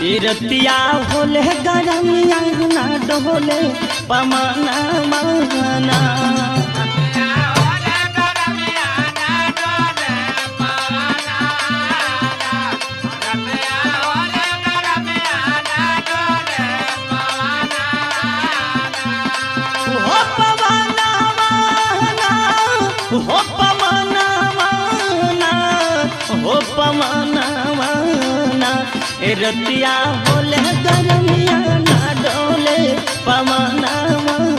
रतिया होले गरमिया ना डोले पमाना माना हो पमाना माना हो पमाना माना रतिया होले गरमिया ना डोले पमाना माना।